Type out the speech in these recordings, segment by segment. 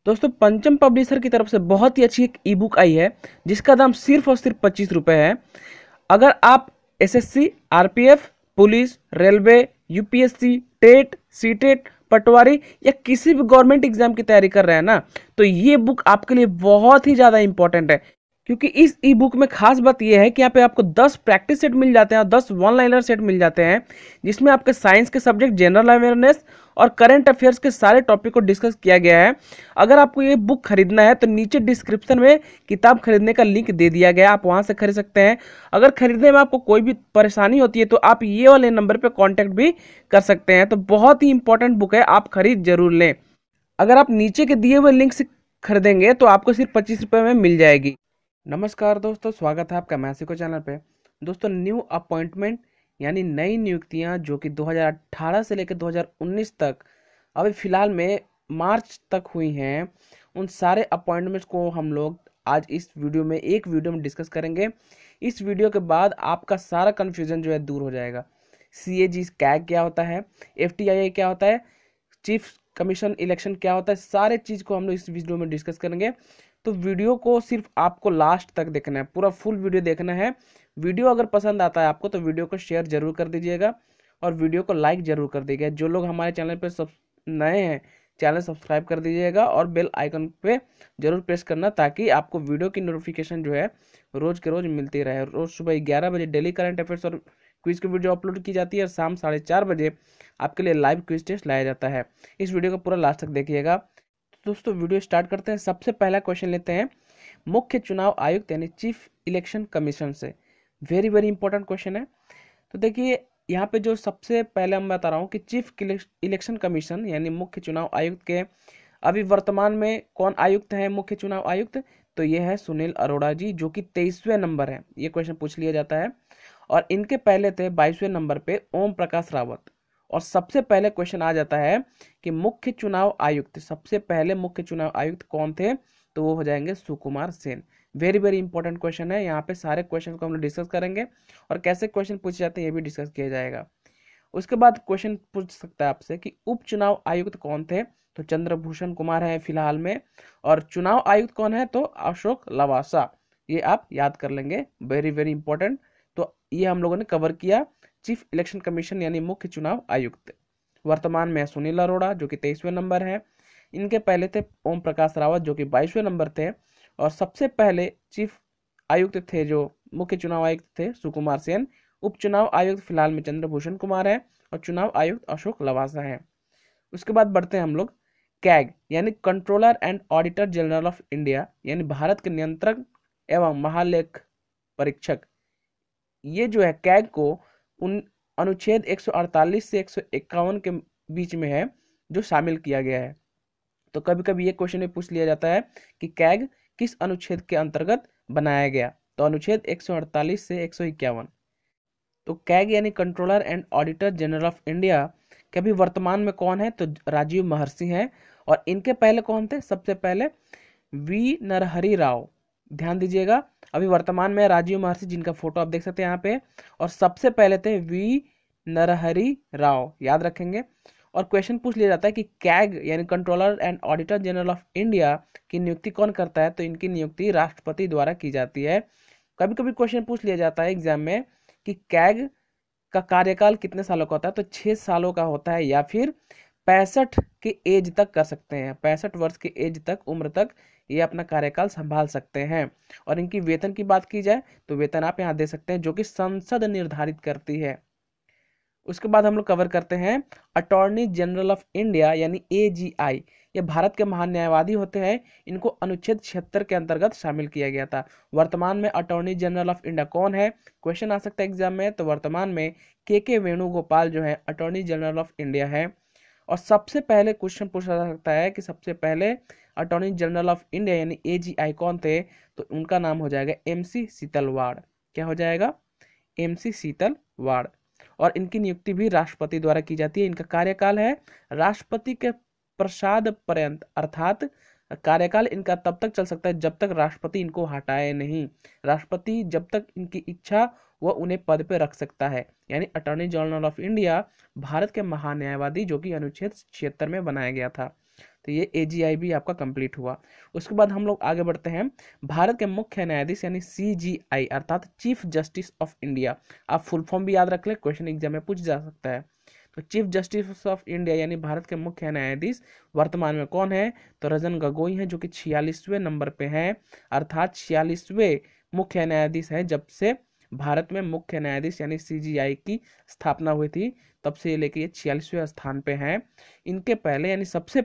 दोस्तों पंचम पब्लिशर की तरफ से बहुत ही अच्छी एक ई बुक आई है जिसका दाम सिर्फ और सिर्फ 25 रुपये है। अगर आप SSC, RPF, police, railway, UPSC, TET, CTET, patwari या किसी भी गवर्नमेंट एग्जाम की तैयारी कर रहे हैं ना, तो ये बुक आपके लिए बहुत ही ज़्यादा इंपॉर्टेंट है। क्योंकि इस ई बुक में खास बात यह है कि यहाँ पे आपको 10 प्रैक्टिस सेट मिल जाते हैं और 10 वन लाइनर सेट मिल जाते हैं, जिसमें आपके साइंस के सब्जेक्ट, जनरल अवेयरनेस और करंट अफेयर्स के सारे टॉपिक को डिस्कस किया गया है। अगर आपको ये बुक खरीदना है तो नीचे डिस्क्रिप्शन में किताब खरीदने का लिंक दे दिया गया है, आप वहां से खरीद सकते हैं। अगर खरीदने में आपको कोई भी परेशानी होती है तो आप ये वाले नंबर पर कॉन्टैक्ट भी कर सकते हैं। तो बहुत ही इंपॉर्टेंट बुक है, आप खरीद जरूर लें। अगर आप नीचे के दिए हुए लिंक से खरीदेंगे तो आपको सिर्फ 25 रुपये में मिल जाएगी। नमस्कार दोस्तों, स्वागत है आपका मैसिको चैनल पे। दोस्तों न्यू अपॉइंटमेंट यानी नई नियुक्तियां जो कि 2018 से लेकर 2019 तक अभी फिलहाल में मार्च तक हुई हैं, उन सारे अपॉइंटमेंट्स को हम लोग आज इस वीडियो में डिस्कस करेंगे। इस वीडियो के बाद आपका सारा कन्फ्यूजन जो है दूर हो जाएगा। CAG कैग क्या होता है, FTIA क्या होता है, चीफ कमीशन इलेक्शन क्या होता है, सारे चीज़ को हम लोग इस वीडियो में डिस्कस करेंगे। तो वीडियो को सिर्फ आपको लास्ट तक देखना है, पूरा फुल वीडियो देखना है। वीडियो अगर पसंद आता है आपको तो वीडियो को शेयर जरूर कर दीजिएगा और वीडियो को लाइक जरूर कर दीजिएगा। जो लोग हमारे चैनल पर सब नए हैं, चैनल सब्सक्राइब कर दीजिएगा और बेल आइकन पे जरूर प्रेस करना, ताकि आपको वीडियो की नोटिफिकेशन जो है रोज के रोज मिलती रहे। रोज सुबह 11 बजे डेली करंट अफेयर्स और क्विज की वीडियो अपलोड की जाती है और शाम 4:30 बजे आपके लिए लाइव क्विज टेस्ट लाया जाता है। इस वीडियो को पूरा लास्ट तक देखिएगा। दोस्तों वीडियो स्टार्ट करते हैं। सबसे पहला क्वेश्चन लेते हैं मुख्य चुनाव आयुक्त यानी चीफ इलेक्शन कमीशन से। वेरी वेरी इंपॉर्टेंट क्वेश्चन है। तो देखिए यहाँ पे जो सबसे पहले मैं बता रहा हूँ कि चीफ इलेक्शन कमीशन यानी मुख्य चुनाव आयुक्त के अभी वर्तमान में कौन आयुक्त है मुख्य चुनाव आयुक्त, तो ये है सुनील अरोड़ा जी, जो कि 23वें नंबर है। ये क्वेश्चन पूछ लिया जाता है। और इनके पहले थे 22वें नंबर पे ओम प्रकाश रावत। और सबसे पहले क्वेश्चन आ जाता है कि मुख्य चुनाव आयुक्त, सबसे पहले मुख्य चुनाव आयुक्त कौन थे, तो वो हो जाएंगे Sukumar Sen. Very very important question है। यहाँ पे सारे क्वेश्चन को हम लोग डिस्कस करेंगे और कैसे क्वेश्चन पूछे जाते हैं ये भी डिस्कस किया जाएगा। उसके बाद क्वेश्चन पूछ सकता है आपसे कि उप चुनाव आयुक्त कौन थे, तो चंद्रभूषण कुमार है फिलहाल में। और चुनाव आयुक्त कौन है, तो अशोक लवासा। ये आप याद कर लेंगे, वेरी वेरी इंपॉर्टेंट। तो ये हम लोगों ने कवर किया चीफ इलेक्शन कमीशन यानी मुख्य चुनाव आयुक्त। वर्तमान में सुनील अरोड़ा जो कि 23वें नंबर है। इनके पहले थे ओम प्रकाश रावत जो कि 22वें नंबर थे। और सबसे पहले चीफ आयुक्त थे, जो मुख्य चुनाव आयुक्त थे, सुकुमार सेन। उप चुनाव आयुक्त फिलहाल में चंद्रभूषण कुमार है और चुनाव आयुक्त अशोक लवासा है। उसके बाद बढ़ते हैं हम लोग कैग यानी controller and auditor general of India यानी भारत के नियंत्रक एवं महालेख परीक्षक। ये जो है कैग को उन अनुच्छेद 148 से 151 के बीच में है जो शामिल किया गया है। तो कभी कभी ये क्वेश्चन में पूछ लिया जाता है कि कैग किस अनुच्छेद के अंतर्गत बनाया गया, तो अनुच्छेद 148 से 151। तो कैग यानी controller and auditor general of India के अभी वर्तमान में कौन है, तो राजीव महर्षि हैं। और इनके पहले कौन थे, सबसे पहले वी नरहरि राव। ध्यान दीजिएगा, अभी वर्तमान में राजीव महर्षि जिनका फोटो आप देख सकते हैं यहाँ पे, और सबसे पहले थे वी नरहरि राव, याद रखेंगे। और क्वेश्चन पूछ लिया जाता है कि कैग यानी controller and auditor general of India की नियुक्ति कौन करता है, तो इनकी नियुक्ति राष्ट्रपति द्वारा की जाती है। कभी कभी क्वेश्चन पूछ लिया जाता है एग्जाम में कि कैग का कार्यकाल कितने सालों का होता है, तो 6 सालों का होता है, या फिर 65 के एज तक कर सकते हैं, 65 वर्ष के एज तक, उम्र तक ये अपना कार्यकाल संभाल सकते हैं। और इनकी वेतन की बात की जाए तो वेतन आप यहाँ दे सकते हैं जो कि संसद निर्धारित करती है। उसके बाद हम लोग कवर करते हैं अटॉर्नी जनरल ऑफ इंडिया यानी AGI। ये भारत के महान न्यायवादी होते हैं। इनको अनुच्छेद 76 के अंतर्गत शामिल किया गया था। वर्तमान में अटॉर्नी जनरल ऑफ इंडिया कौन है, क्वेश्चन आ सकता है एग्जाम में, तो वर्तमान में के वेणुगोपाल जो है अटॉर्नी जनरल ऑफ इंडिया है। और सबसे पहले क्वेश्चन पूछा जा सकता है कि सबसे पहले अटॉर्नी जनरल ऑफ इंडिया यानी AGI कौन थे, तो उनका नाम हो जाएगा MC शीतलवाड़। क्या हो जाएगा, MC शीतलवाड़। और इनकी नियुक्ति भी राष्ट्रपति द्वारा की जाती है। इनका कार्यकाल है राष्ट्रपति के प्रसाद पर्यंत, अर्थात कार्यकाल इनका तब तक चल सकता है जब तक राष्ट्रपति इनको हटाए नहीं। राष्ट्रपति जब तक इनकी इच्छा वह उन्हें पद पे रख सकता है। यानी attorney general of India Bharat के महान्यायवादी जो कि अनुच्छेद 76 में बनाया गया था। तो ये AGI भी आपका कंप्लीट हुआ। उसके बाद हम लोग आगे बढ़ते हैं। भारत के मुख्य न्यायाधीश यानी CJI अर्थात चीफ जस्टिस ऑफ इंडिया, आप फुल फॉर्म भी याद रख ले, क्वेश्चन एग्जाम में पूछ जा सकता है। तो चीफ जस्टिस ऑफ इंडिया यानी भारत के मुख्य न्यायाधीश वर्तमान में कौन है? तो रंजन गोगोई हैं, जो कि 46वें नंबर पे हैं, अर्थात 46वें मुख्य न्यायाधीश हैं। जब से भारत में मुख्य न्यायाधीश यानी CJI की स्थापना हुई थी, तब से लेके ये 46वें स्थान पे हैं। इनके पहले यानी सबसे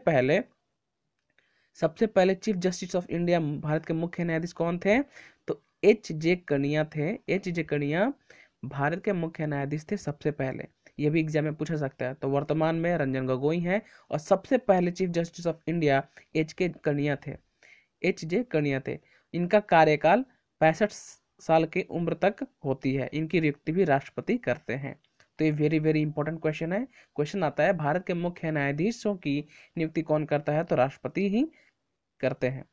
पहले chief justice of India Bharat के मुख्य न्यायाधीश कौन थे? तो HJ कनिया थे। HJ कनिया भारत के मुख्य न्यायाधीश थे सबसे पहले, ये भी एग्जाम में पूछा सकता है। तो वर्तमान में रंजन गोगोई हैं और सबसे पहले chief justice of India HJ कनिया थे। इनका कार्यकाल 65 साल की उम्र तक होती है। इनकी नियुक्ति भी राष्ट्रपति करते हैं। तो ये वेरी वेरी इंपॉर्टेंट क्वेश्चन है। क्वेश्चन आता है भारत के मुख्य न्यायाधीशों की नियुक्ति कौन करता है? तो राष्ट्रपति ही करते हैं।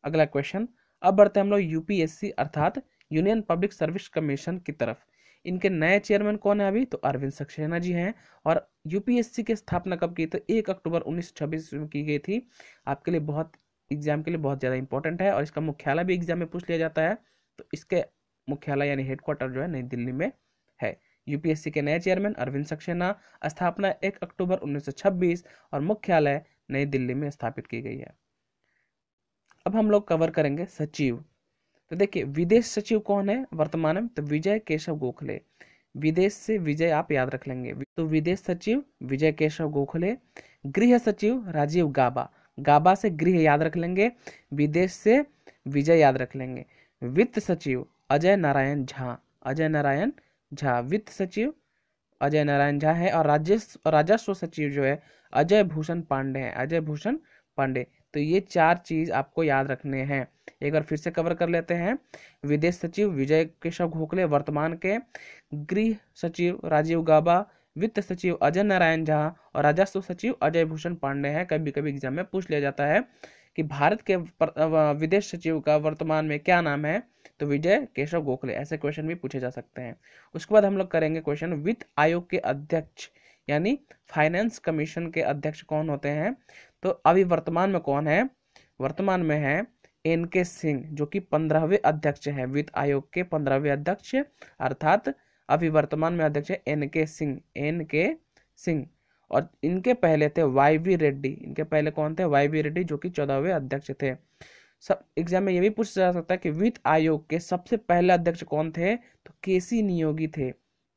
अगला क्वेश्चन, अब बढ़ते हैं हम लोग UPSC अर्थात यूनियन पब्लिक सर्विस कमीशन की तरफ। इनके नए चेयरमैन कौन है अभी? तो अरविंद सक्सेना जी हैं। और UPSC की स्थापना कब की? तो 1 अक्टूबर 1926 में की गई थी। आपके लिए बहुत एग्जाम के लिए बहुत ज़्यादा इंपॉर्टेंट है और इसका मुख्यालय भी एग्जाम में पूछ लिया जाता है। तो इसके मुख्यालय यानी हेडक्वार्टर जो है नई दिल्ली में है। UPSC के नए चेयरमैन अरविंद सक्सेना, स्थापना 1 अक्टूबर 1926 और मुख्यालय नई दिल्ली में स्थापित की गई है। अब हम लोग कवर करेंगे सचिव। तो देखिए विदेश सचिव कौन है वर्तमान में? तो विजय केशव गोखले। विदेश से विजय आप याद रख लेंगे। तो विदेश सचिव विजय केशव गोखले। गृह सचिव राजीव गाबा, गाबा से गृह याद रख लेंगे, विदेश से विजय याद रख लेंगे। वित्त सचिव अजय नारायण झा, अजय नारायण झा वित्त सचिव अजय नारायण झा है। और राजस्व सचिव जो है अजय भूषण पांडे हैं, अजय भूषण पांडे। तो ये 4 चीज आपको याद रखने हैं। एक बार फिर से कवर कर लेते हैं। विदेश सचिव विजय केशव गोखले वर्तमान के, गृह सचिव राजीव गाबा, वित्त सचिव अजय नारायण झा और राजस्व सचिव अजय भूषण पांडे हैं। कभी कभी एग्जाम में पूछ लिया जाता है कि भारत के विदेश सचिव का वर्तमान में क्या नाम है? तो विजय केशव गोखले। ऐसे क्वेश्चन भी पूछे जा सकते हैं। उसके बाद हम लोग करेंगे क्वेश्चन, वित्त आयोग के अध्यक्ष यानी फाइनेंस कमीशन के अध्यक्ष कौन होते हैं? तो अभी वर्तमान में कौन है? वर्तमान में है NK सिंह, जो कि 15वें अध्यक्ष है, वित्त आयोग के 15वें अध्यक्ष, अर्थात अभी वर्तमान में अध्यक्ष है NK सिंह। और इनके पहले थे YV रेड्डी। इनके पहले कौन थे? YV रेड्डी, जो कि 14वें अध्यक्ष थे। सब एग्जाम में ये भी पूछा जा सकता है कि वित्त आयोग के सबसे पहले अध्यक्ष कौन थे? तो KC नियोगी थे।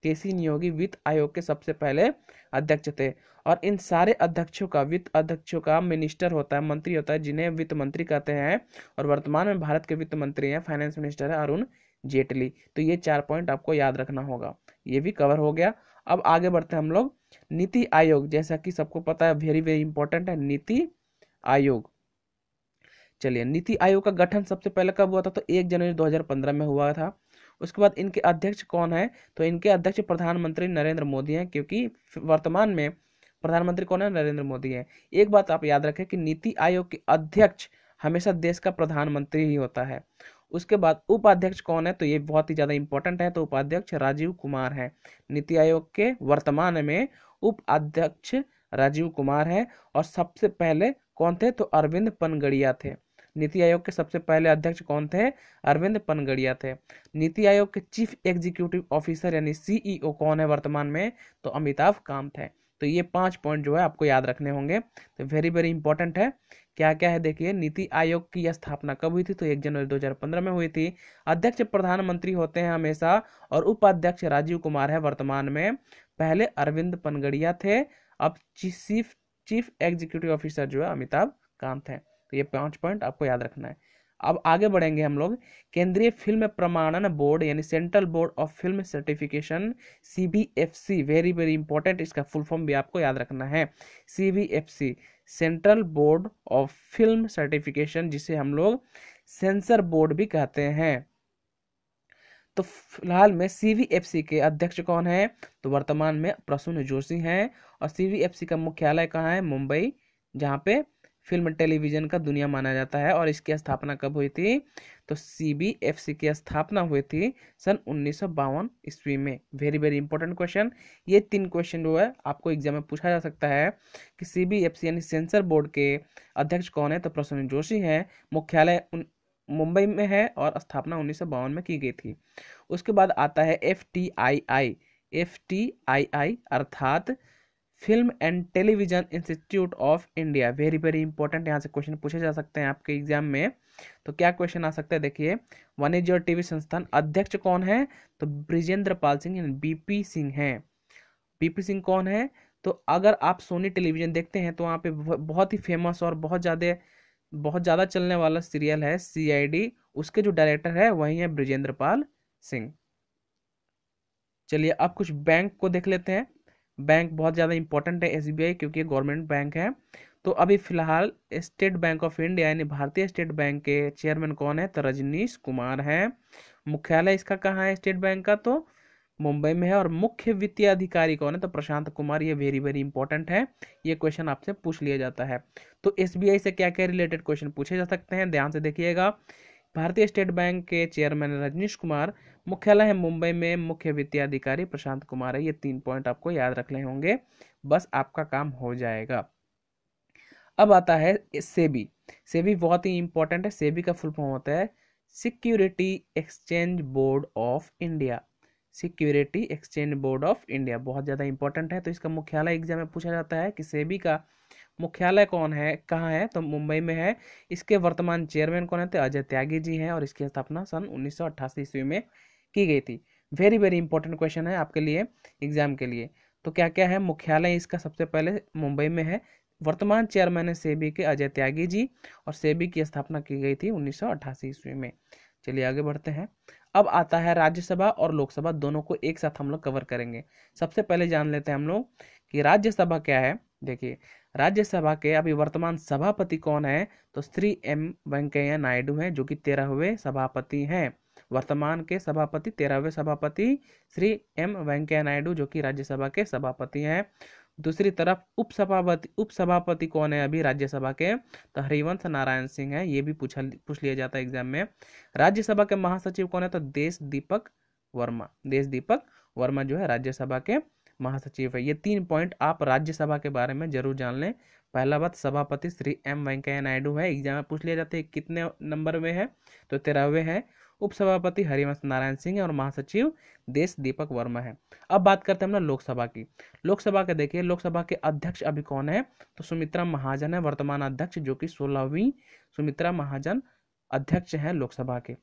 KC नियोगी वित्त आयोग के सबसे पहले अध्यक्ष थे। और इन सारे अध्यक्षों का, वित्त अध्यक्षों का मिनिस्टर होता है, मंत्री होता है, जिन्हें वित्त मंत्री कहते हैं। और वर्तमान में भारत के वित्त मंत्री हैं, फाइनेंस मिनिस्टर है अरुण जेटली। तो ये 4 पॉइंट आपको याद रखना होगा। ये भी कवर हो गया। अब आगे बढ़ते हैं हम लोग। नीति आयोग, जैसा कि सबको पता है, वेरी वेरी इंपॉर्टेंट है नीति आयोग। चलिए, नीति आयोग का गठन सबसे पहले कब हुआ था? तो 1 जनवरी 2015 में हुआ था। उसके बाद इनके अध्यक्ष कौन है? तो इनके अध्यक्ष प्रधानमंत्री नरेंद्र मोदी हैं, क्योंकि वर्तमान में प्रधानमंत्री कौन है? नरेंद्र मोदी है। एक बात आप याद रखें कि नीति आयोग के अध्यक्ष हमेशा देश का प्रधानमंत्री ही होता है। उसके बाद उपाध्यक्ष कौन है? तो ये बहुत ही ज्यादा इंपॉर्टेंट है। तो उपाध्यक्ष राजीव कुमार है। नीति आयोग के वर्तमान में उपाध्यक्ष राजीव कुमार है। और सबसे पहले कौन थे? तो अरविंद पनगड़िया थे। नीति आयोग के सबसे पहले अध्यक्ष कौन थे? अरविंद पनगड़िया थे। नीति आयोग के चीफ एग्जीक्यूटिव ऑफिसर यानी CEO कौन है वर्तमान में? तो अमिताभ कांत है। तो ये 5 पॉइंट जो है आपको याद रखने होंगे। तो वेरी वेरी इंपॉर्टेंट है। क्या क्या है देखिए। नीति आयोग की स्थापना कब हुई थी? तो 1 जनवरी 2015 में हुई थी। अध्यक्ष प्रधानमंत्री होते हैं हमेशा और उपाध्यक्ष राजीव कुमार है वर्तमान में। पहले अरविंद पनगड़िया थे, अब चीफ एग्जीक्यूटिव ऑफिसर जो है अमिताभ कांत है। तो ये 5 पॉइंट आपको याद रखना है। अब आगे बढ़ेंगे हम लोग। केंद्रीय फिल्म प्रमाणन बोर्ड यानी central board of film certification, CBFC, very very important, इसका फुल फॉर्म भी आपको याद रखना है। CBFC central board of film certification, जिसे हम लोग सेंसर बोर्ड भी कहते हैं। तो फिलहाल में CBFC के अध्यक्ष कौन है? तो वर्तमान में प्रसून जोशी हैं। और CBFC का मुख्यालय कहाँ है? मुंबई, जहाँ पे फिल्म टेलीविजन का दुनिया माना जाता है। और इसकी स्थापना कब हुई थी? तो CBFC की स्थापना हुई थी सन 1952 ईस्वी में। Very very important question. ये 3 क्वेश्चन जो है आपको एग्जाम में पूछा जा सकता है कि CBFC यानी सेंसर बोर्ड के अध्यक्ष कौन है? तो प्रसून जोशी है। मुख्यालय मुंबई में है और स्थापना 1952 में की गई थी। उसके बाद आता है FTII। FTII अर्थात film and television institute of India. Very very important, यहाँ से क्वेश्चन पूछे जा सकते हैं आपके एग्जाम में। तो क्या क्वेश्चन आ सकता है? देखिए, वाणिज्य और टीवी संस्थान अध्यक्ष कौन है? तो ब्रिजेंद्र पाल सिंह यानी BP सिंह हैं। BP सिंह कौन है? तो अगर आप सोनी टेलीविजन देखते हैं तो वहाँ पे बहुत ही फेमस और बहुत ज़्यादा चलने वाला सीरियल है CID। उसके जो डायरेक्टर है वही है ब्रिजेंद्र पाल सिंह। चलिए अब कुछ बैंक को देख लेते हैं। बैंक बहुत ज़्यादा इंपॉर्टेंट है SBI, क्योंकि गवर्नमेंट बैंक है। तो अभी फिलहाल स्टेट बैंक ऑफ इंडिया यानी भारतीय स्टेट बैंक के चेयरमैन कौन है? तो रजनीश कुमार है। मुख्यालय इसका कहाँ है स्टेट बैंक का? तो मुंबई में है। और मुख्य वित्तीय अधिकारी कौन है? तो प्रशांत कुमार। ये वेरी वेरी इंपॉर्टेंट है, ये क्वेश्चन आपसे पूछ लिया जाता है। तो SBI से क्या क्या रिलेटेड क्वेश्चन पूछे जा सकते हैं, ध्यान से देखिएगा। भारतीय स्टेट बैंक के चेयरमैन रजनीश कुमार, मुख्यालय है मुंबई में, मुख्य वित्तीय अधिकारी प्रशांत कुमार है। ये 3 पॉइंट आपको याद रखने होंगे, बस आपका काम हो जाएगा। अब आता है सेबी। सेबी बहुत ही इंपॉर्टेंट है। सेबी का फुल फॉर्म होता है security exchange board of India. Security exchange board of India बहुत ज़्यादा इंपॉर्टेंट है। तो इसका मुख्यालय एग्जाम में पूछा जाता है कि सेबी का मुख्यालय कौन है, कहाँ है? तो मुंबई में है। इसके वर्तमान चेयरमैन कौन है? तो अजय त्यागी जी हैं। और इसकी स्थापना सन 1988 ईस्वी में की गई थी। वेरी वेरी इंपॉर्टेंट क्वेश्चन है आपके लिए एग्जाम के लिए। तो क्या क्या है? मुख्यालय इसका सबसे पहले मुंबई में है। वर्तमान चेयरमैन है सेबी के अजय त्यागी जी। और सेबी की स्थापना की गई थी 1988 ईस्वी में। चलिए आगे बढ़ते हैं। अब आता है राज्यसभा और लोकसभा, दोनों को एक साथ हम लोग कवर करेंगे। सबसे पहले जान लेते हैं हम लोग कि राज्यसभा क्या है। देखिए, राज्यसभा के अभी वर्तमान सभापति कौन है? तो श्री M वेंकैया नायडू हैं, जो कि 13वें सभापति हैं। वर्तमान के सभापति 13वें सभापति श्री M वेंकैया नायडू, जो कि राज्यसभा के सभापति हैं। दूसरी तरफ उपसभापति कौन है अभी राज्यसभा के? तो हरिवंश नारायण सिंह है। ये भी पूछ लिया जाता है एग्जाम में। राज्यसभा के महासचिव कौन है? तो देश दीपक वर्मा जो है राज्यसभा के महासचिव है। ये 3 पॉइंट आप राज्यसभा के बारे में जरूर जान लें। पहला बात, सभापति श्री M वेंकैया नायडू है, एग्जाम में पूछ लिया जाता है कितने नंबर में है? तो 13वें है। उपसभापति हरिवंश नारायण सिंह है और महासचिव देश दीपक वर्मा है। अब बात करते हैं हम लोग लोकसभा की। लोकसभा के देखिए, लोकसभा के अध्यक्ष अभी कौन है? तो सुमित्रा महाजन है वर्तमान अध्यक्ष, जो कि 16वीं सुमित्रा महाजन अध्यक्ष हैं लोकसभा के।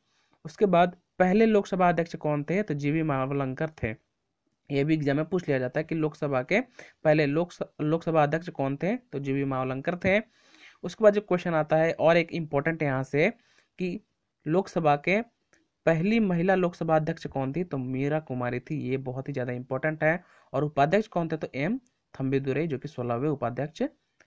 उसके बाद पहले लोकसभा अध्यक्ष कौन थे? तो GV मावलंकर थे। ये भी एग्जाम में पूछ लिया जाता है कि लोकसभा के पहले लोकसभा अध्यक्ष कौन थे? तो GV मावलंकर थे। उसके बाद जो क्वेश्चन आता है और एक इम्पोर्टेंट यहाँ से कि लोकसभा के पहली महिला लोकसभा अध्यक्ष कौन थी? तो मीरा कुमारी थी। ये बहुत ही ज्यादा इंपॉर्टेंट है। और उपाध्यक्ष कौन थे? तो M थम्बीदुरई, जो कि 16वें उपाध्यक्ष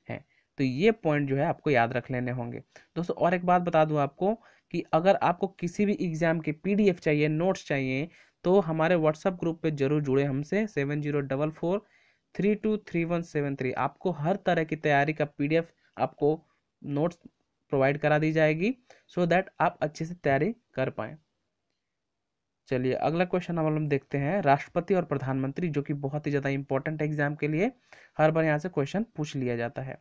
हैं। तो ये पॉइंट जो है आपको याद रख लेने होंगे दोस्तों। और एक बात बता दूं आपको कि अगर आपको किसी भी एग्जाम के PDF चाहिए, नोट्स चाहिए, तो हमारे व्हाट्सएप ग्रुप पे जरूर जुड़े हमसे 7044323173। आपको हर तरह की तैयारी का PDF, आपको नोट्स प्रोवाइड करा दी जाएगी, सो दैट आप अच्छे से तैयारी कर पाएं। चलिए अगला क्वेश्चन हम देखते हैं, राष्ट्रपति और प्रधानमंत्री, जो कि बहुत ही ज़्यादा इंपॉर्टेंट है एग्जाम के लिए। हर बार यहाँ से क्वेश्चन पूछ लिया जाता है।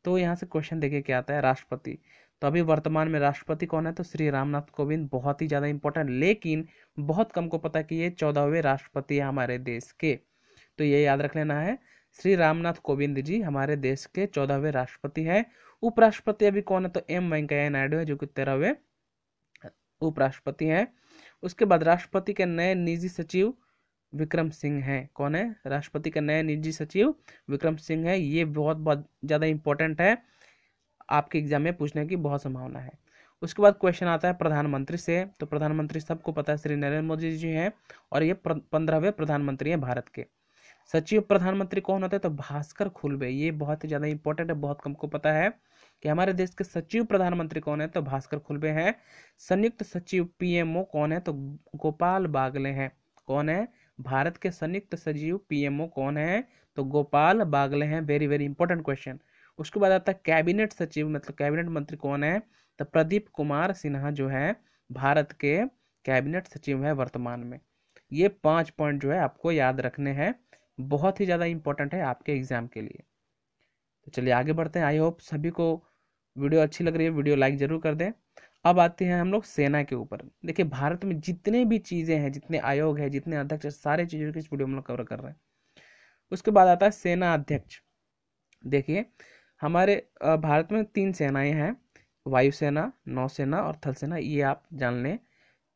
तो यहाँ से क्वेश्चन देखिए क्या आता है, राष्ट्रपति। तो अभी वर्तमान में राष्ट्रपति कौन है? तो श्री रामनाथ कोविंद। बहुत ही ज़्यादा इंपॉर्टेंट, लेकिन बहुत कम को पता है कि ये 14वें राष्ट्रपति है हमारे देश के। तो ये याद रख लेना है, श्री रामनाथ कोविंद जी हमारे देश के 14वें राष्ट्रपति हैं। उपराष्ट्रपति अभी कौन है? तो M वेंकैया नायडू है, जो कि 13वें उपराष्ट्रपति हैं। उसके बाद राष्ट्रपति के नए निजी सचिव विक्रम सिंह हैं। कौन है? राष्ट्रपति के नए निजी सचिव विक्रम सिंह है। ये बहुत ज़्यादा इंपॉर्टेंट है, आपके एग्जाम में पूछने की बहुत संभावना है। उसके बाद क्वेश्चन आता है प्रधानमंत्री से। तो प्रधानमंत्री सबको पता है श्री नरेंद्र मोदी जी हैं, और ये 15वें प्रधानमंत्री हैं भारत के। सचिव प्रधानमंत्री कौन होते हैं? तो भास्कर खुलबे। ये बहुत ही ज़्यादा इंपॉर्टेंट है, बहुत कम को पता है कि हमारे देश के सचिव प्रधानमंत्री कौन है? तो भास्कर खुलबे हैं। संयुक्त सचिव PMO कौन है? तो गोपाल बागले हैं। कौन है? भारत के संयुक्त सचिव PMO कौन है? तो गोपाल बागले हैं। Very very important question. उसके बाद आता है कैबिनेट सचिव, मतलब कैबिनेट मंत्री कौन है, तो प्रदीप कुमार सिन्हा जो है भारत के कैबिनेट सचिव है वर्तमान में। ये 5 पॉइंट जो है आपको याद रखने हैं, बहुत ही ज़्यादा इंपॉर्टेंट है आपके एग्जाम के लिए। तो चलिए आगे बढ़ते हैं। आई होप सभी को वीडियो अच्छी लग रही है, वीडियो लाइक जरूर कर दें। अब आते हैं हम लोग सेना के ऊपर। देखिए भारत में जितने भी चीज़ें हैं, जितने आयोग हैं, जितने अध्यक्ष हैं, सारे चीज़ों की इस वीडियो में हम लोग कवर कर रहे हैं। उसके बाद आता है सेना अध्यक्ष। देखिए हमारे भारत में 3 सेनाएं हैं, वायुसेना, नौसेना और थल सेना, ये आप जान लें।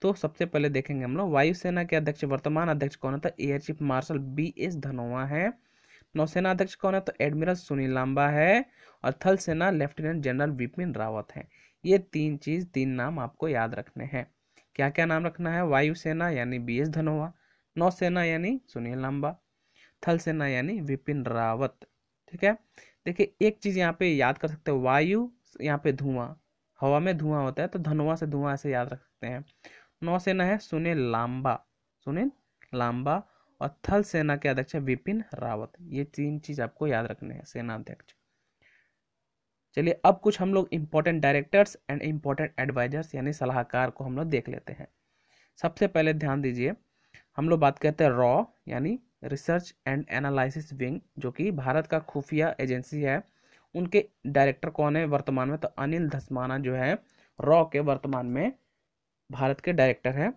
तो सबसे पहले देखेंगे हम लोग वायुसेना के अध्यक्ष, वर्तमान अध्यक्ष कौन है, तो air chief marshal BS Dhanoa है। नौसेना अध्यक्ष कौन है, तो एडमिरल सुनील लांबा है। और थल सेना लेफ्टिनेंट जनरल विपिन रावत है। ये 3 नाम आपको याद रखने हैं। क्या क्या नाम रखना है, वायुसेना यानी BS धनोआ, नौसेना यानी सुनील लांबा, थल सेना यानी विपिन रावत। ठीक है, देखिए एक चीज यहाँ पे याद कर सकते हो, वायु यहाँ पे धुआं, हवा में धुआं होता है, तो धनोआ से धुआं ऐसे याद रख सकते हैं। नौसेना है सुनील लांबा, सुनील लांबा, और थल सेना के अध्यक्ष है विपिन रावत। ये 3 चीज आपको याद रखने हैं, सेना अध्यक्ष। चलिए अब कुछ हम लोग important directors and important advisers यानी सलाहकार को हम लोग देख लेते हैं। सबसे पहले ध्यान दीजिए, हम लोग बात करते हैं रॉ यानी रिसर्च एंड एनालिसिस विंग, जो कि भारत का खुफिया एजेंसी है। उनके डायरेक्टर कौन है वर्तमान में, तो अनिल धस्माना जो है रॉ के वर्तमान में भारत के डायरेक्टर है।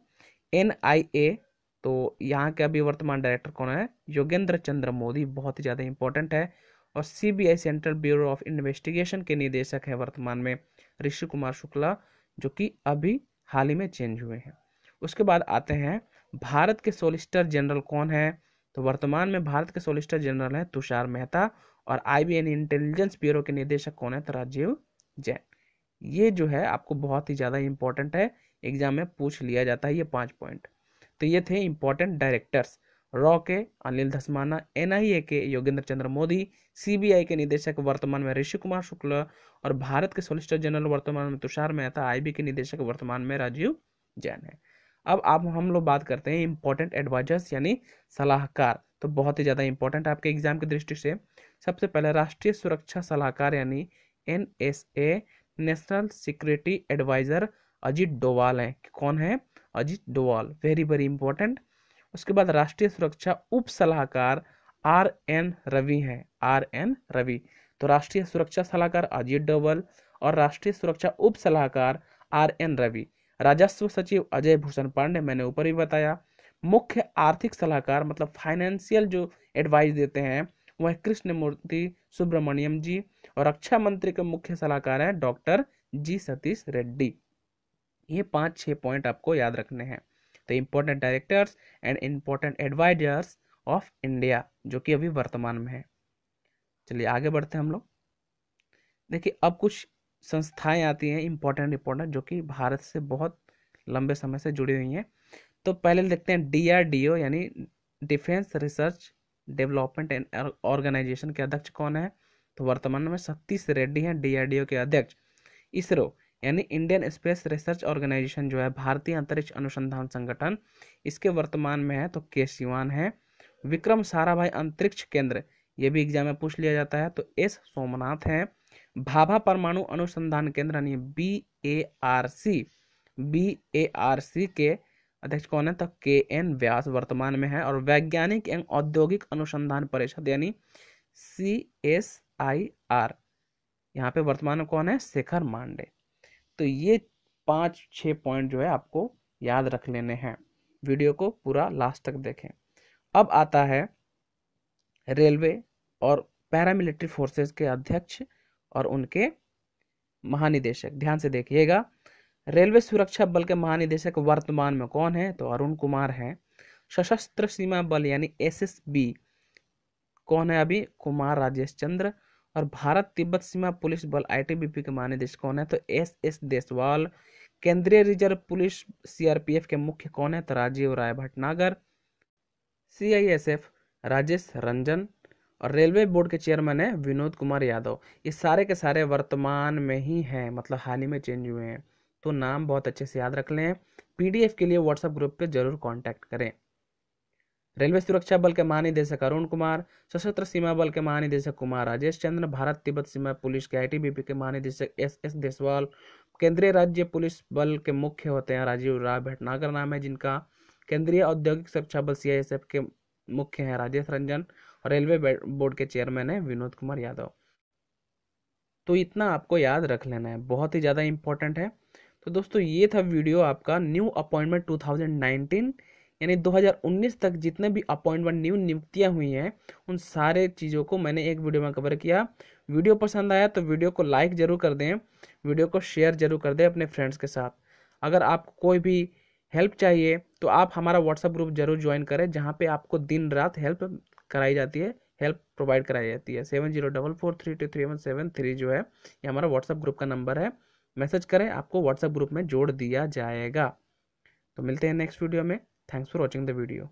NIA, तो यहाँ के अभी वर्तमान डायरेक्टर कौन है, योगेंद्र चंद्र मोदी, बहुत ही ज़्यादा इंपॉर्टेंट है। और CBI central bureau of investigation के निदेशक है वर्तमान में ऋषि कुमार शुक्ला, जो कि अभी हाल ही में चेंज हुए हैं। उसके बाद आते हैं भारत के सोलिसिटर जनरल कौन है, तो वर्तमान में भारत के सोलिसिटर जनरल हैं तुषार मेहता। और IBN इंटेलिजेंस ब्यूरो के निदेशक कौन है, तो राजीव जैन। ये जो है आपको बहुत ही ज़्यादा इंपॉर्टेंट है, एग्जाम में पूछ लिया जाता है ये 5 पॉइंट। तो ये थे इंपॉर्टेंट डायरेक्टर्स, रॉ के अनिल धस्माना, NIA के योगेंद्र चंद्र मोदी, CBI के निदेशक वर्तमान में ऋषि कुमार शुक्ला, और भारत के सोलिसिटर जनरल वर्तमान में तुषार मेहता, IB के निदेशक वर्तमान में राजीव जैन है। अब आप हम लोग बात करते हैं इंपॉर्टेंट एडवाइजर्स यानी सलाहकार, तो बहुत ही ज़्यादा इंपॉर्टेंट आपके एग्जाम की दृष्टि से। सबसे पहले राष्ट्रीय सुरक्षा सलाहकार यानी NSA, national security adviser Ajit Doval है। कौन है, Ajit Doval, very very important. उसके बाद राष्ट्रीय सुरक्षा उप सलाहकार RN रवि है, RN रवि। तो राष्ट्रीय सुरक्षा सलाहकार अजीत डोवाल और राष्ट्रीय सुरक्षा उप सलाहकार RN रवि। राजस्व सचिव अजय भूषण पांडे, मैंने ऊपर ही बताया। मुख्य आर्थिक सलाहकार मतलब फाइनेंशियल जो एडवाइस देते हैं वह कृष्णमूर्ति सुब्रमण्यम जी। और रक्षा मंत्री के मुख्य सलाहकार हैं डॉक्टर G सतीश रेड्डी। ये 5-6 पॉइंट आपको याद रखने हैं। तो important directors and important advisers of India, जो कि अभी वर्तमान में है। चलिए आगे बढ़ते हैं हम लोग। देखिए अब कुछ संस्थाएं आती हैं इंपॉर्टेंट जो कि भारत से बहुत लंबे समय से जुड़ी हुई हैं। तो पहले देखते हैं DRDO यानी defence research development and organisation के अध्यक्ष कौन है, तो वर्तमान में सतीश रेड्डी हैं DRDO के अध्यक्ष। इसरो यानी इंडियन स्पेस रिसर्च ऑर्गेनाइजेशन जो है भारतीय अंतरिक्ष अनुसंधान संगठन, इसके वर्तमान में है तो के सिवान है। विक्रम साराभाई अंतरिक्ष केंद्र, ये भी एग्जाम में पूछ लिया जाता है, तो S सोमनाथ है। भाभा परमाणु अनुसंधान केंद्र यानी BARC के अध्यक्ष कौन है, तो KN व्यास वर्तमान में है। और वैज्ञानिक एवं औद्योगिक अनुसंधान परिषद यानी CSIR, यहाँ पे वर्तमान में कौन है, शेखर मांडे। तो ये 5-6 पॉइंट जो है आपको याद रख लेने हैं। वीडियो को पूरा लास्ट तक देखें। अब आता है रेलवे और पैरामिलिट्री फोर्सेस के अध्यक्ष और उनके महानिदेशक। ध्यान से देखिएगा, रेलवे सुरक्षा बल के महानिदेशक वर्तमान में कौन है, तो अरुण कुमार है। सशस्त्र सीमा बल यानी SSB कौन है अभी, कुमार राजेश चंद्र। और भारत तिब्बत सीमा पुलिस बल ITBP के महानिदेशक कौन है, तो SS देसवाल। केंद्रीय रिजर्व पुलिस CRPF के मुख्य कौन है, तो राजीव राय भटनागर। CISF राजेश रंजन। और रेलवे बोर्ड के चेयरमैन है विनोद कुमार यादव। ये सारे के सारे वर्तमान में ही हैं, मतलब हाल ही में चेंज हुए हैं। तो नाम बहुत अच्छे से याद रख लें। PDF के लिए WhatsApp ग्रुप पे जरूर कांटेक्ट करें। रेलवे सुरक्षा बल के महानिदेशक अरुण कुमार, सशस्त्र सीमा बल के महानिदेशक कुमार राजेश चंद्र, भारत तिब्बत सीमा पुलिस के आईटीबीपी के महानिदेशक एस देसवाल, केंद्रीय राज्य पुलिस बल के मुख्य होते हैं राजीव राव भटनागर नाम है जिनका, केंद्रीय औद्योगिक सुरक्षा बल सीआईएसएफ के मुख्य हैं राजेश रंजन, और रेलवे बोर्ड के चेयरमैन है विनोद कुमार यादव। तो इतना आपको याद रख लेना है, बहुत ही ज़्यादा इंपॉर्टेंट है। तो दोस्तों ये था वीडियो आपका न्यू अपॉइंटमेंट 2019 यानी 2019 तक जितने भी अपॉइंटमेंट न्यू नियुक्तियां हुई हैं उन सारे चीज़ों को मैंने एक वीडियो में कवर किया। वीडियो पसंद आया तो वीडियो को लाइक जरूर कर दें, वीडियो को शेयर जरूर कर दें अपने फ्रेंड्स के साथ। अगर आपको कोई भी हेल्प चाहिए तो आप हमारा व्हाट्सएप ग्रुप जरूर ज्वाइन करें, जहाँ पे आपको दिन रात हेल्प कराई जाती है, हेल्प प्रोवाइड कराई जाती है। 7044323173 जो है ये हमारा व्हाट्सएप ग्रुप का नंबर है, मैसेज करें, आपको व्हाट्सएप ग्रुप में जोड़ दिया जाएगा। तो मिलते हैं नेक्स्ट वीडियो में। Thanks for watching the video.